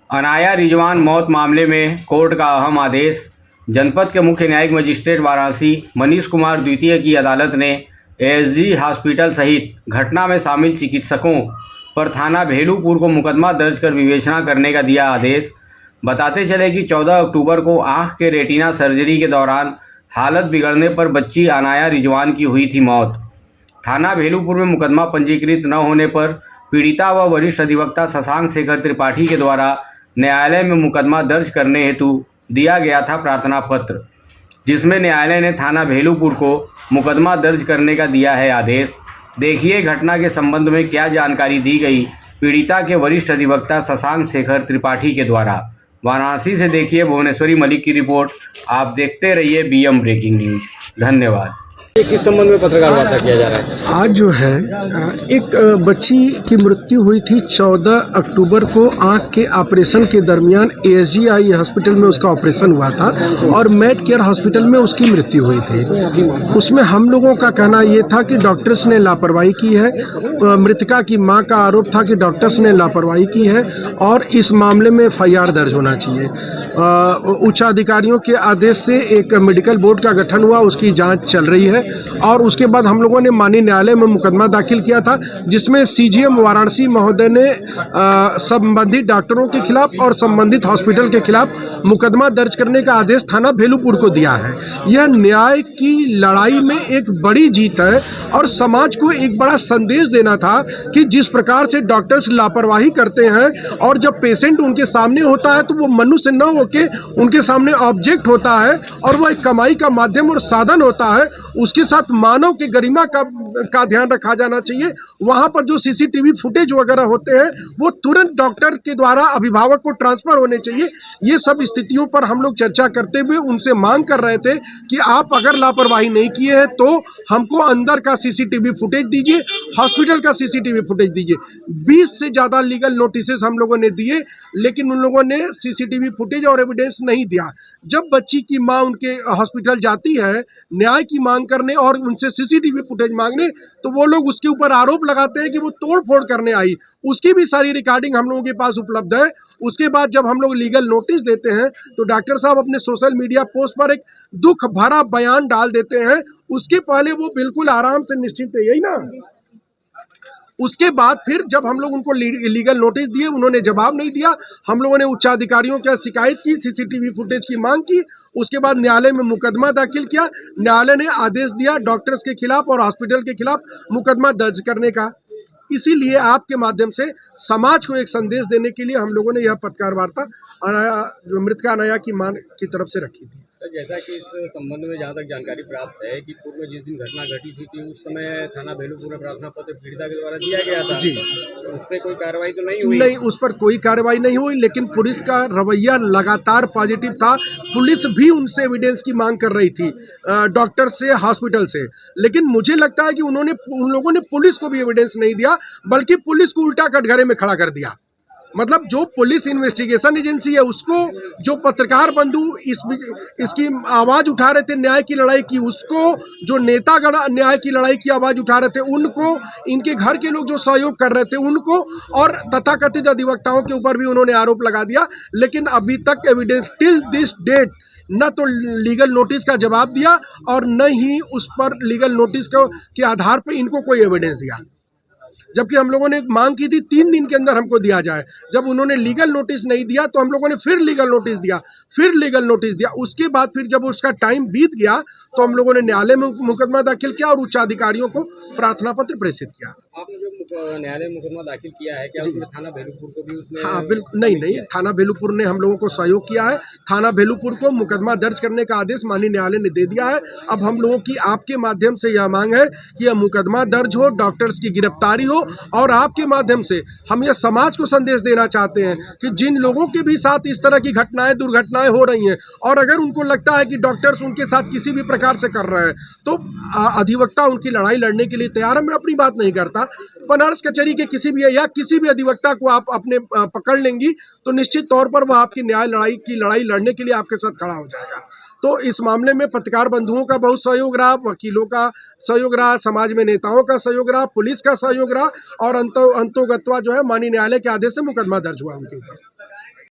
अनाया रिजवान मौत मामले में कोर्ट का अहम आदेश। जनपद के मुख्य न्यायिक मजिस्ट्रेट वाराणसी मनीष कुमार द्वितीय की अदालत ने एएसजी हॉस्पिटल सहित घटना में शामिल चिकित्सकों पर थाना भेलूपुर को मुकदमा दर्ज कर विवेचना करने का दिया आदेश। बताते चले कि 14 अक्टूबर को आंख के रेटिना सर्जरी के दौरान हालत बिगड़ने पर बच्ची अनाया रिजवान की हुई थी मौत। थाना भेलूपुर में मुकदमा पंजीकृत न होने पर पीड़िता व वरिष्ठ अधिवक्ता शशांक शेखर त्रिपाठी के द्वारा न्यायालय में मुकदमा दर्ज करने हेतु दिया गया था प्रार्थना पत्र, जिसमें न्यायालय ने थाना भेलूपुर को मुकदमा दर्ज करने का दिया है आदेश। देखिए घटना के संबंध में क्या जानकारी दी गई पीड़िता के वरिष्ठ अधिवक्ता शशांक शेखर त्रिपाठी के द्वारा। वाराणसी से देखिए भुवनेश्वरी मलिक की रिपोर्ट। आप देखते रहिए बीएम ब्रेकिंग न्यूज। धन्यवाद। किस संबंध में पत्रकार वार्ता किया जा रहा है? आज जो है एक बच्ची की मृत्यु हुई थी 14 अक्टूबर को आंख के ऑपरेशन के दरमियान एएसजी हॉस्पिटल में उसका ऑपरेशन हुआ था और मेड केयर हॉस्पिटल में उसकी मृत्यु हुई थी। उसमें हम लोगों का कहना ये था कि डॉक्टर्स ने लापरवाही की है। मृतका की मां का आरोप था कि डॉक्टर्स ने लापरवाही की है और इस मामले में एफआईआर दर्ज होना चाहिए। उच्चाधिकारियों के आदेश से एक मेडिकल बोर्ड का गठन हुआ, उसकी जांच चल रही है और उसके बाद हम लोगों ने माननीय न्यायालय में मुकदमा दाखिल किया था, जिसमें सीजीएम वाराणसी महोदय ने संबंधित डॉक्टरों के खिलाफ और संबंधित हॉस्पिटल के खिलाफ मुकदमा दर्ज करने का आदेश थाना भेलूपुर को दिया है। यह न्याय की लड़ाई में एक बड़ी जीत है और समाज को एक बड़ा संदेश देना था कि जिस प्रकार से डॉक्टर्स लापरवाही करते हैं और जब पेशेंट उनके सामने होता है तो वो मनुष्य न होके उनके सामने ऑब्जेक्ट होता है और वह कमाई का माध्यम और साधन होता है। उसके साथ मानव की गरिमा का ध्यान रखा जाना चाहिए। वहाँ पर जो सीसीटीवी फुटेज वगैरह होते हैं वो तुरंत डॉक्टर के द्वारा अभिभावक को ट्रांसफर होने चाहिए। ये सब स्थितियों पर हम लोग चर्चा करते हुए उनसे मांग कर रहे थे कि आप अगर लापरवाही नहीं किए हैं तो हमको अंदर का सीसीटीवी फुटेज दीजिए, हॉस्पिटल का सीसीटीवी फुटेज दीजिए। 20 से ज़्यादा लीगल नोटिसेस हम लोगों ने दिए, लेकिन उन लोगों ने सीसीटीवी फुटेज और एविडेंस नहीं दिया। जब बच्ची की माँ उनके हॉस्पिटल जाती है न्याय की मांग करने और उनसे सीसीटीवी फुटेज मांगने, तो वो लोग उसके ऊपर आरोप लगाते हैं कि वो तोड़ फोड़ करने आई। उसकी भी सारी रिकॉर्डिंग हम लोगों के पास उपलब्ध है। उसके बाद जब हम लोग लीगल नोटिस देते हैं तो डॉक्टर साहब अपने सोशल मीडिया पोस्ट पर एक दुख भरा बयान डाल देते हैं। उसके पहले वो बिल्कुल आराम से निश्चिंत है, यही ना। उसके बाद फिर जब हम लोग उनको लीगल नोटिस दिए, उन्होंने जवाब नहीं दिया। हम लोगों ने उच्चाधिकारियों की शिकायत की, सीसीटीवी फुटेज की मांग की। उसके बाद न्यायालय में मुकदमा दाखिल किया। न्यायालय ने आदेश दिया डॉक्टर्स के खिलाफ और हॉस्पिटल के खिलाफ मुकदमा दर्ज करने का। इसीलिए आपके माध्यम से समाज को एक संदेश देने के लिए हम लोगों ने यह पत्रकार वार्ता मृतका अनाया की मां की तरफ से रखी थी। जैसा कि इस संबंध में जहाँ तक जानकारी प्राप्त है कि पूर्व में जिस दिन घटना घटी थी उस समय थाना भेलूपुर में प्रार्थना पत्र पीड़िता के द्वारा दिया गया था जी। तो उस पर कोई कार्रवाई तो नहीं हुई? नहीं, उस पर कोई कार्रवाई नहीं हुई, लेकिन पुलिस का रवैया लगातार पॉजिटिव था। पुलिस भी उनसे एविडेंस की मांग कर रही थी, डॉक्टर से, हॉस्पिटल से, लेकिन मुझे लगता है कि उन लोगों ने पुलिस को भी एविडेंस नहीं दिया, बल्कि पुलिस को उल्टा कटघरे में खड़ा कर दिया। मतलब जो पुलिस इन्वेस्टिगेशन एजेंसी है उसको, जो पत्रकार बंधु इसकी आवाज़ उठा रहे थे न्याय की लड़ाई की, उसको जो नेतागण न्याय की लड़ाई की आवाज़ उठा रहे थे उनको, इनके घर के लोग जो सहयोग कर रहे थे उनको, और तथाकथित अधिवक्ताओं के ऊपर भी उन्होंने आरोप लगा दिया। लेकिन अभी तक एविडेंस टिल दिस डेट न तो लीगल नोटिस का जवाब दिया और न ही उस पर लीगल नोटिस के आधार पर इनको कोई एविडेंस दिया। जबकि हम लोगों ने मांग की थी 3 दिन के अंदर हमको दिया जाए। जब उन्होंने लीगल नोटिस नहीं दिया तो हम लोगों ने फिर लीगल नोटिस दिया, फिर लीगल नोटिस दिया। उसके बाद फिर जब उसका टाइम बीत गया तो हम लोगों ने न्यायालय में मुकदमा दाखिल किया और उच्चाधिकारियों को प्रार्थना पत्र प्रेषित किया। आपने जो न्यायालय में मुकदमा दाखिल किया है, क्या उसमें थाना भेलूपुर को भी उसमें? हाँ बिल्कुल, नहीं, थाना भेलूपुर ने हम लोगों को सहयोग किया है। थाना भेलूपुर को मुकदमा दर्ज करने का आदेश माननीय न्यायालय ने दे दिया है। अब हम लोगों की आपके माध्यम से यह मांग है कि यह मुकदमा दर्ज हो, डॉक्टर्स की गिरफ्तारी हो, और आपके माध्यम से हम यह समाज को संदेश देना चाहते हैं कि जिन लोगों के भी साथ इस तरह की घटनाएं, दुर्घटनाएं हो रही हैं और अगर उनको लगता है कि डॉक्टर्स उनके साथ किसी भी प्रकार से कर रहे हैं तो अधिवक्ता उनकी लड़ाई लड़ने के लिए तैयार है। मैं अपनी बात नहीं करता, बनारस कचहरी के किसी भी अधिवक्ता को आप अपने पकड़ लेंगी तो निश्चित तौर पर वह आपकी न्याय लड़ाई लड़ने के लिए आपके साथ खड़ा हो जाएगा। तो इस मामले में पत्रकार बंधुओं का बहुत सहयोग रहा, वकीलों का सहयोग रहा, समाज में नेताओं का सहयोग रहा, पुलिस का सहयोग रहा और अंतोगत्वा जो है माननीय न्यायालय के आदेश से मुकदमा दर्ज हुआ उनके ऊपर।